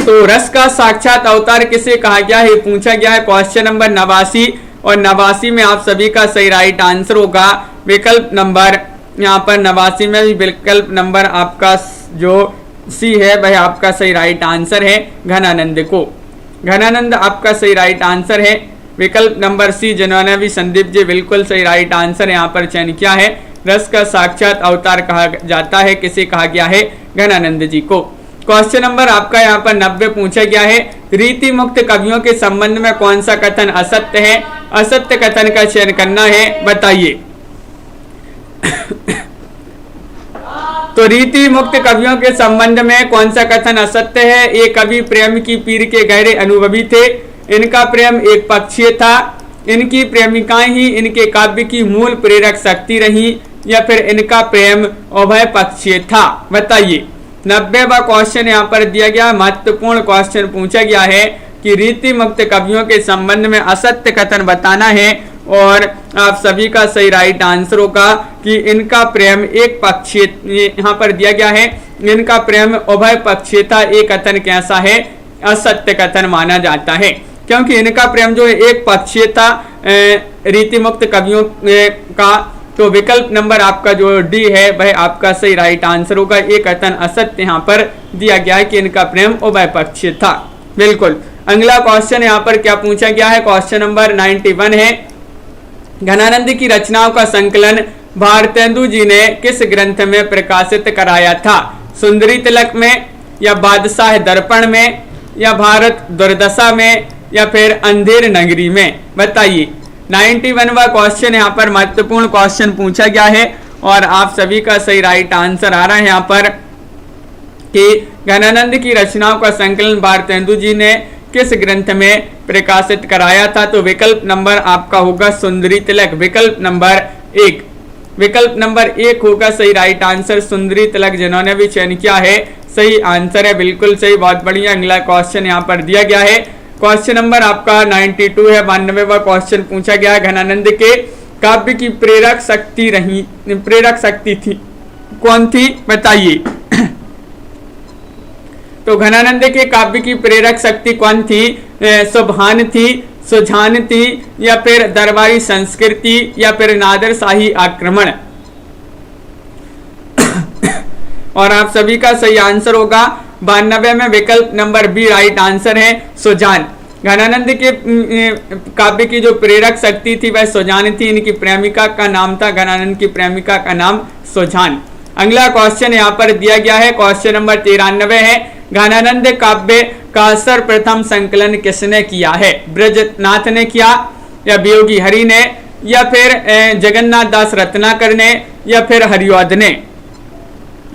तो रस का साक्षात अवतार किसे कहा गया है पूछा गया है क्वेश्चन नंबर 89 और 89 में आप सभी का सही राइट आंसर होगा विकल्प नंबर, यहाँ पर 89 में भी विकल्प नंबर आपका जो सी है वह आपका सही राइट आंसर है घनानंद को। घनानंद आपका सही राइट आंसर है। विकल्प नंबर सी जिन्होंने भी संदीप जी बिल्कुल सही राइट आंसर यहाँ पर चयन किया है। रस का साक्षात अवतार कहा जाता है, किसे कहा गया है? घनानंद जी को। क्वेश्चन नंबर आपका यहाँ पर 90 पूछा गया है, रीति मुक्त कवियों के संबंध में कौन सा कथन असत्य है? असत्य कथन का चयन करना है, बताइए। तो रीति मुक्त कवियों के संबंध में कौन सा कथन असत्य है? ये कवि प्रेम की पीर के गहरे अनुभवी थे, इनका प्रेम एक पक्षीय था, इनकी प्रेमिकाएं ही इनके काव्य की मूल प्रेरक शक्ति रही, या फिर इनका प्रेम उभय पक्षीय था, बताइए। 90वां क्वेश्चन यहाँ पर दिया गया, महत्वपूर्ण क्वेश्चन पूछा गया है कि रीति मुक्त कवियों के संबंध में असत्य कथन बताना है, और आप सभी का सही राइट आंसर होगा कि इनका प्रेम एक पक्षीय, यहाँ पर दिया गया है इनका प्रेम उभय पक्षीय था। एक कथन कैसा है? असत्य कथन माना जाता है, क्योंकि इनका प्रेम जो है एक पक्षीय था रीति मुक्त कवियों का। तो विकल्प नंबर आपका जो डी है वह आपका सही राइट आंसर होगा। एक कथन असत्य यहाँ पर दिया गया है कि इनका प्रेम उभय पक्षीय था, बिल्कुल। अगला क्वेश्चन यहाँ पर क्या पूछा गया है? क्वेश्चन नंबर 91 है, घनानंद की रचनाओं का संकलन भारतेंदु जी ने किस ग्रंथ में प्रकाशित कराया था? सुंदरी तिलक में, या बादशाह दर्पण में, या भारत दुर्दशा में, या फिर अंधेर नगरी में, बताइए। 91वां क्वेश्चन यहाँ पर महत्वपूर्ण क्वेश्चन पूछा गया है, और आप सभी का सही राइट आंसर आ रहा है यहाँ पर कि घनानंद की रचनाओं का संकलन भारतेंदु जी ने किस ग्रंथ में प्रकाशित कराया था? तो विकल्प नंबर आपका होगा सुंदरी तिलक, विकल्प नंबर 1। विकल्प नंबर 1 होगा सही राइट आंसर, सुंदरी तिलक जिन्होंने भी चयन किया है सही आंसर है, बिल्कुल सही, बहुत बढ़िया। अगला क्वेश्चन यहाँ पर दिया गया है, क्वेश्चन नंबर आपका 92 है, 92वां क्वेश्चन पूछा गया है, घनानंद के काव्य की प्रेरक शक्ति थी कौन थी, बताइए। तो घनानंद के काव्य की प्रेरक शक्ति कौन थी? सुभान थी, सुझान थी, या फिर दरबारी संस्कृति, या फिर नादरशाही आक्रमण। और आप सभी का सही आंसर होगा 92 में विकल्प नंबर बी राइट आंसर है, सुजान। घनानंद के काव्य की जो प्रेरक शक्ति थी वह सुजान थी, इनकी प्रेमिका का नाम था, घनानंद की प्रेमिका का नाम सुजान। अगला क्वेश्चन यहाँ पर दिया गया है, क्वेश्चन नंबर 93 है, घनानंद काव्य का सर्वप्रथम संकलन किसने किया है? ब्रजनाथ ने किया, या वियोगी हरि ने, या फिर जगन्नाथ दास रत्नाकर ने, या फिर हरिऔध ने।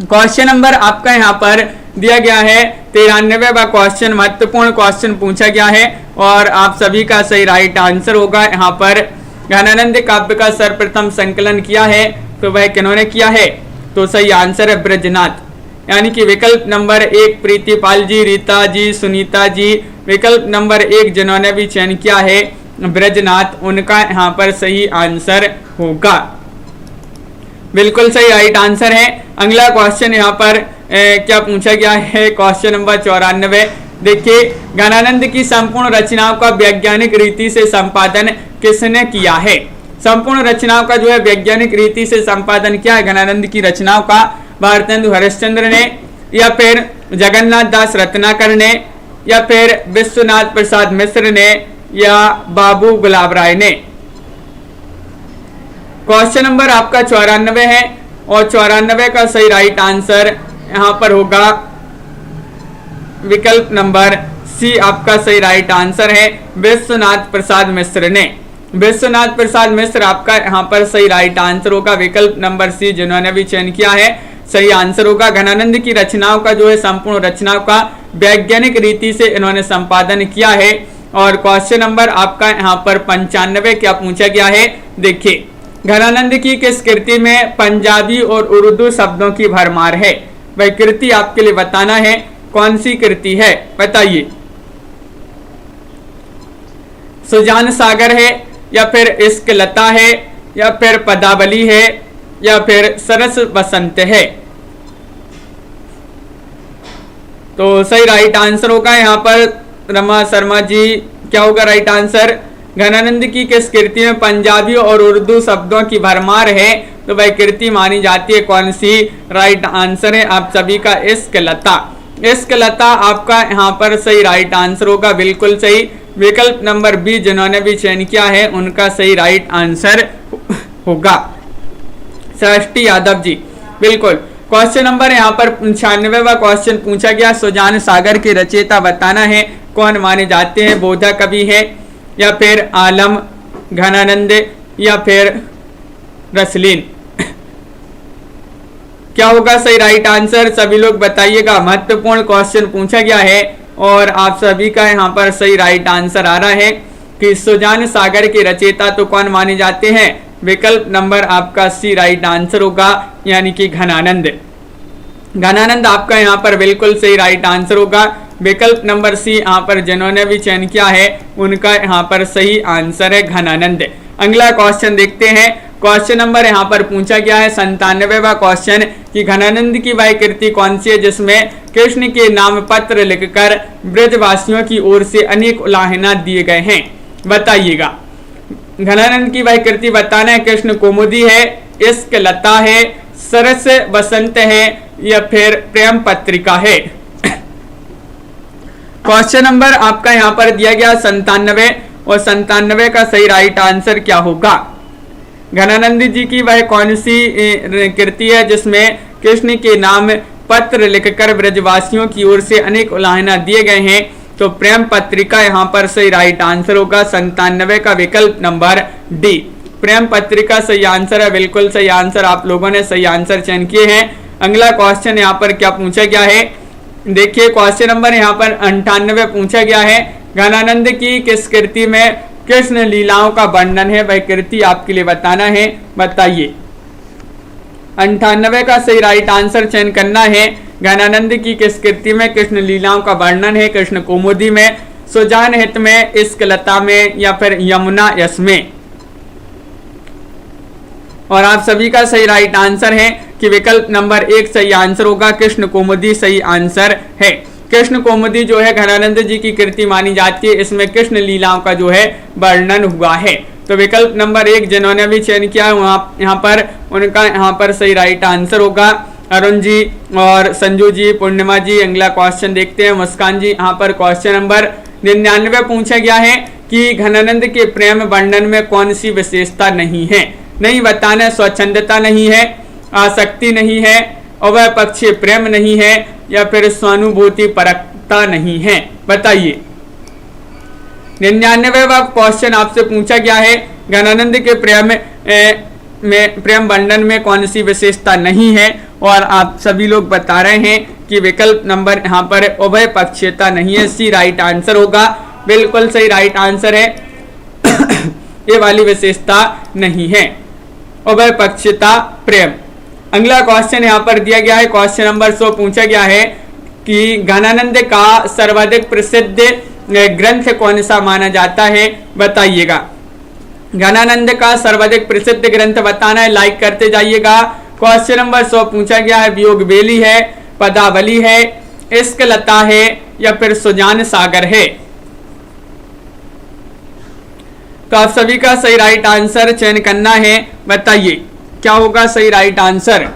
क्वेश्चन नंबर आपका यहाँ पर दिया गया है 93वां क्वेश्चन, महत्वपूर्ण क्वेश्चन पूछा गया है, और आप सभी का सही राइट आंसर होगा यहाँ पर घनानंद काव्य का सर्वप्रथम संकलन किया है तो वह किन्होंने किया है? तो सही आंसर है ब्रजनाथ, यानी कि विकल्प नंबर 1 प्रीतिपाल जी, रीता जी, सुनीता जी, विकल्प नंबर 1 जिन्होंने भी चयन किया है ब्रजनाथ, उनका यहाँ पर सही आंसर होगा, बिल्कुल सही राइट आंसर है। अगला क्वेश्चन यहाँ पर क्या पूछा गया है? क्वेश्चन नंबर 94, देखिए, घनानंद की संपूर्ण रचनाओं का वैज्ञानिक रीति से संपादन किसने किया है? संपूर्ण रचनाओं का जो है वैज्ञानिक रीति से संपादन किया है घनानंद की रचनाओं का भारतेंदु हरिश्चंद्र ने, या फिर जगन्नाथ दास रत्नाकर ने, या फिर विश्वनाथ प्रसाद मिश्र ने, या बाबू गुलाब राय ने। क्वेश्चन नंबर आपका 94 है, और 94 का सही राइट आंसर यहाँ पर होगा विकल्प नंबर सी, आपका सही राइट आंसर है विश्वनाथ प्रसाद मिश्र ने। विश्वनाथ प्रसाद मिश्र आपका यहाँ पर सही राइट आंसर होगा, विकल्प नंबर सी जिन्होंने भी चयन किया है सही आंसर होगा। घनानंद की रचनाओं का जो है संपूर्ण रचनाओं का वैज्ञानिक रीति से इन्होंने संपादन किया है। और क्वेश्चन नंबर आपका यहाँ पर 95 क्या पूछा गया है? देखिए, घनानंद की किस कृति में पंजाबी और उर्दू शब्दों की भरमार है? वह कृति आपके लिए बताना है, कौन सी कृति है, बताइए। सुजान सागर है, या फिर इश्क लता है, या फिर पदावली है, या फिर सरस बसंत है? तो सही राइट आंसर होगा यहाँ पर रमा शर्मा जी, क्या होगा राइट आंसर? घनानंद की किस कृति में पंजाबी और उर्दू शब्दों की भरमार है? तो वह कृति मानी जाती है। कौन सी? राइट आंसर है आप सभी का इश्क लता। इश्क लता आपका यहाँ पर सही राइट आंसर होगा, बिल्कुल सही। विकल्प नंबर बी जिन्होंने भी चयन किया है उनका सही राइट आंसर होगा सृष्टि यादव जी, बिल्कुल। क्वेश्चन नंबर यहाँ पर 96वां क्वेश्चन पूछा गया, सुजान सागर के रचयिता बताना है, कौन माने जाते हैं? बोधा कवि है या फिर आलम घनानंद या फिर रसलीन? क्या होगा सही राइट आंसर? सभी लोग बताइएगा। महत्वपूर्ण क्वेश्चन पूछा गया है और आप सभी का यहाँ पर सही राइट आंसर आ रहा है कि सुजान सागर के रचयिता तो कौन माने जाते हैं? विकल्प नंबर आपका सी राइट आंसर होगा, यानी कि घनानंद। घनानंद आपका यहाँ पर बिल्कुल सही राइट आंसर होगा। विकल्प नंबर सी यहाँ पर जिन्होंने भी चयन किया है उनका यहाँ पर सही आंसर है घनानंद। अगला क्वेश्चन देखते हैं। क्वेश्चन नंबर यहाँ पर पूछा गया है 97वां क्वेश्चन कि घनानंद की वह कृति कौन सी है जिसमें कृष्ण के नाम पत्र लिखकर ब्रजवासियों की ओर से अनेक उलाहना दिए गए हैं? बताइएगा। घनानंद की वह कृति बताना है। कृष्ण कौमुदी है, इश्क लता है, सरस बसंत है या फिर प्रेम पत्रिका है? क्वेश्चन नंबर आपका यहाँ पर दिया गया 97 और 97 का सही राइट आंसर क्या होगा? घनानंद जी की वह कौन सी कृति है जिसमें कृष्ण के नाम पत्र लिखकर ब्रजवासियों की ओर से अनेक उलाहना दिए गए हैं? तो प्रेम पत्रिका यहाँ पर सही राइट आंसर होगा 97 का विकल्प नंबर डी। प्रेम पत्रिका सही आंसर है, बिल्कुल सही आंसर। आप लोगों ने सही आंसर चयन किए हैं। अगला क्वेश्चन यहाँ पर क्या पूछा गया है? देखिए क्वेश्चन नंबर यहाँ पर 98 पूछा गया है। घनानंद की किस कृति में कृष्ण लीलाओं का वर्णन है? वह कृति आपके लिए बताना है, बताइए। 98 का सही राइट आंसर चयन करना है। घनानंद की किस कृति में कृष्ण लीलाओं का वर्णन है? कृष्ण कौमुदी में, सुजान हित में, इश्क लता में या फिर यमुना यश में? और आप सभी का सही राइट आंसर है कि विकल्प नंबर 1 सही आंसर होगा, कृष्ण कौमुदी सही आंसर है। कृष्ण कौमुदी जो है घनानंद जी की कृति मानी जाती है, इसमें कृष्ण लीलाओं का जो है वर्णन हुआ है। तो विकल्प नंबर 1 जिन्होंने भी चयन किया वहाँ यहाँ पर उनका यहाँ पर सही राइट आंसर होगा। अरुण जी और संजू जी, पूर्णिमा जी। अगला क्वेश्चन देखते हैं। मुस्कान जी, यहाँ पर क्वेश्चन नंबर 99 पूछा गया है कि घनानंद के प्रेम वर्णन में कौन सी विशेषता नहीं है? नहीं बताना। स्वच्छंदता नहीं है, आसक्ति नहीं है, अवय पक्षीय प्रेम नहीं है या फिर स्वानुभूति परकता नहीं है? बताइए। 99वां क्वेश्चन आपसे पूछा गया है घनानंद के प्रेम वर्णन में कौन सी विशेषता नहीं है और आप सभी लोग बता रहे हैं कि विकल्प नंबर यहाँ पर उभय पक्षीयता नहीं है, सी राइट आंसर होगा। बिल्कुल सही राइट आंसर है। ये वाली विशेषता नहीं है, उभय पक्षीयता प्रेम। अगला क्वेश्चन यहाँ पर दिया गया है। क्वेश्चन नंबर 100 पूछा गया है कि घनानंद का सर्वाधिक प्रसिद्ध ग्रंथ कौन सा माना जाता है? बताइएगा। घनानंद का सर्वाधिक प्रसिद्ध ग्रंथ बताना है, लाइक करते जाइएगा। क्वेश्चन नंबर 100 पूछा गया है वियोग बेली है, पदावली है, इश्क लता है या फिर सुजान सागर है? तो आप सभी का सही राइट आंसर चयन करना है, बताइए क्या होगा सही राइट आंसर।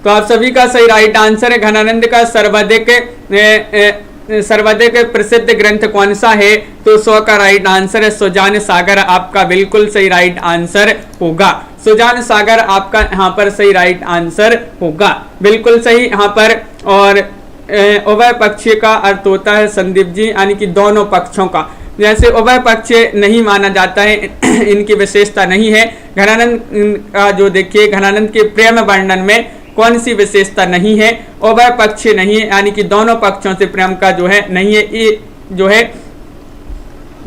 तो आप सभी का सही राइट आंसर है घनानंद का सर्वाधिक प्रसिद्ध ग्रंथ कौन सा है? तो 100 का राइट आंसर है सुजान सागर, आपका बिल्कुल सही राइट आंसर होगा। सुजान सागर आपका यहाँ पर सही राइट आंसर होगा, बिल्कुल सही यहाँ पर। और उभय पक्षीय का अर्थ होता है संदीप जी, यानी कि दोनों पक्षों का। जैसे उभय पक्षीय नहीं माना जाता है, इनकी विशेषता नहीं है। घनानंद का जो देखिए घनानंद के प्रेम वर्णन में कौन सी विशेषता नहीं है? उभय पक्षीय नहीं है, यानी कि दोनों पक्षों से प्रेम का जो है नहीं है। ये जो है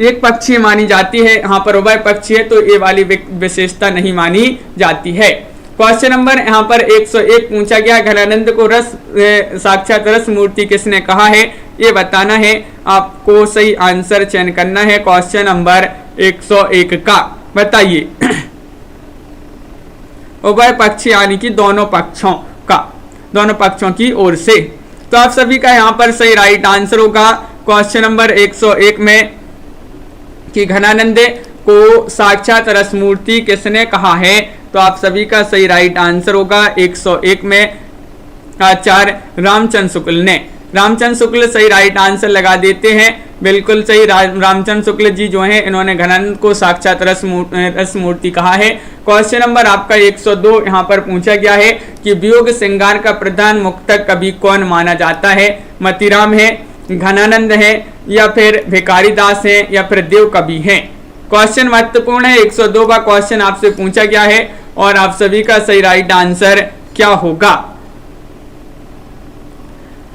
एक पक्षीय मानी जाती है, यहाँ पर उभय पक्षीय, तो ये वाली विशेषता नहीं मानी जाती है। क्वेश्चन नंबर यहाँ पर 101 पूछा गया घनानंद को रस साक्षात रस मूर्ति किसने कहा है? ये बताना है, आपको सही आंसर चयन करना है क्वेश्चन नंबर 101 का, बताइए। उभय पक्षी यानी कि दोनों पक्षों का, दोनों पक्षों की ओर से। तो आप सभी का यहाँ पर सही राइट आंसर होगा क्वेश्चन नंबर 101 में कि घनानंद को साक्षात रसमूर्ति किसने कहा है। तो आप सभी का सही राइट आंसर होगा 101 में आचार्य रामचंद्र शुक्ल ने। रामचंद्र शुक्ल सही राइट आंसर लगा देते हैं, बिल्कुल सही। रामचंद्र शुक्ल जी जो हैं इन्होंने घनानंद को साक्षात रसमूर्ति कहा है। क्वेश्चन नंबर आपका 102 यहाँ पर पूछा गया है कि वियोग श्रृंगार का प्रधान मुक्तक कवि कौन माना जाता है। मतीराम है, घनानंद है, या फिर भिखारी दास है, या फिर देव कवि है। क्वेश्चन महत्वपूर्ण है, 102 का क्वेश्चन आपसे पूछा गया है और आप सभी का सही राइट आंसर क्या होगा।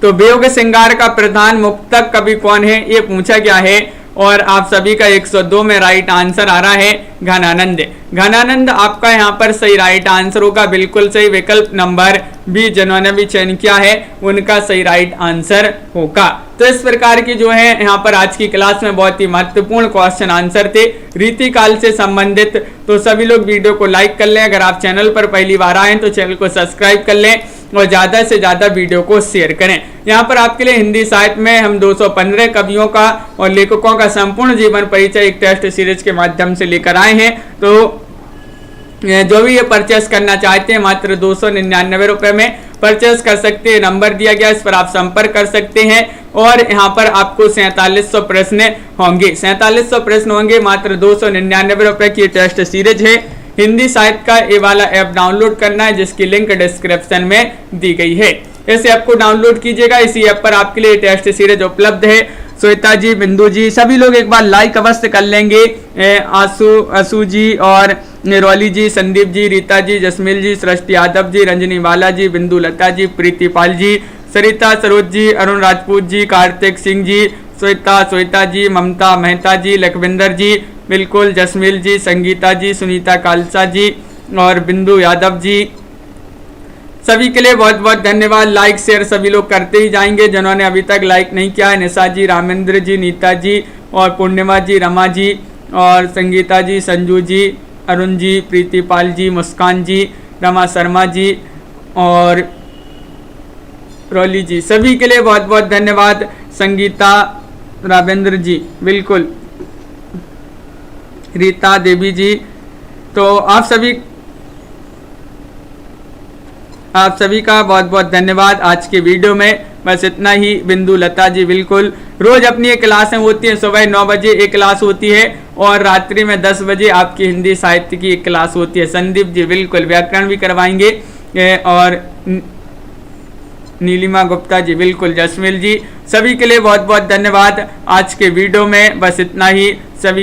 तो वियोग श्रृंगार का प्रधान मुक्तक कवि कौन है ये पूछा गया है और आप सभी का 102 में राइट आंसर आ रहा है घनानंद। घनानंद आपका यहाँ पर सही राइट आंसर होगा, बिल्कुल सही। विकल्प नंबर बी जिन्होंने भी चयन किया है उनका सही राइट आंसर होगा। तो इस प्रकार की जो है यहाँ पर आज की क्लास में बहुत ही महत्वपूर्ण क्वेश्चन आंसर थे रीतिकाल से संबंधित। तो सभी लोग वीडियो को लाइक कर लें, अगर आप चैनल पर पहली बार आए तो चैनल को सब्सक्राइब कर लें और ज्यादा से ज्यादा वीडियो को शेयर करें। यहाँ पर आपके लिए हिंदी साहित्य में हम 215 कवियों का और लेखकों का संपूर्ण जीवन परिचय एक टेस्ट सीरीज के माध्यम से लेकर आए हैं। तो जो भी ये परचेस करना चाहते हैं मात्र 299 रुपए में परचेस कर सकते हैं। नंबर दिया गया, इस पर आप संपर्क कर सकते हैं और यहाँ पर आपको 4700 प्रश्न होंगे। 4700 प्रश्न होंगे, मात्र 299 रुपए की टेस्ट सीरीज है। हिंदी साहित्य का ये वाला ऐप डाउनलोड करना है जिसकी लिंक डिस्क्रिप्शन में दी गई है। इस ऐप को डाउनलोड कीजिएगा। इसी ऐप पर आपके लिए टेस्ट सीरीज उपलब्ध है। श्वेता जी, बिंदु जी, सभी लोग एक बार लाइक अवश्य कर लेंगे। आसू जी और निरौली जी, संदीप जी, रीता जी, जसमील जी, सृष्टि यादव जी, रंजनी वाला जी, बिंदु लता जी, प्रीतिपाल जी, सरिता सरोज जी, अरुण राजपूत जी, कार्तिक सिंह जी, श्वेता जी, ममता मेहता जी, लखविंदर जी, बिल्कुल, जसमील जी, संगीता जी, सुनीता कालसा जी और बिंदु यादव जी, सभी के लिए बहुत बहुत धन्यवाद। लाइक शेयर सभी लोग करते ही जाएंगे। जिन्होंने अभी तक लाइक नहीं किया है, निशा जी, रामेंद्र जी, नीता जी और पूर्णिमा जी, रमा जी और संगीता जी, संजू जी, अरुण जी, प्रीतिपाल जी, मुस्कान जी, रमा शर्मा जी और रौली जी, सभी के लिए बहुत बहुत धन्यवाद। संगीता, रामेंद्र जी, बिल्कुल, रीता देवी जी, तो आप सभी का बहुत बहुत धन्यवाद। आज के वीडियो में बस इतना ही। बिंदु लता जी, बिल्कुल, रोज अपनी एक क्लासें होती हैं। सुबह 9 बजे एक क्लास होती है और रात्रि में 10 बजे आपकी हिंदी साहित्य की एक क्लास होती है। संदीप जी, बिल्कुल, व्याकरण भी करवाएंगे और नीलिमा गुप्ता जी, बिल्कुल, जसमील जी, सभी के लिए बहुत बहुत धन्यवाद। आज के वीडियो में बस इतना ही। सभी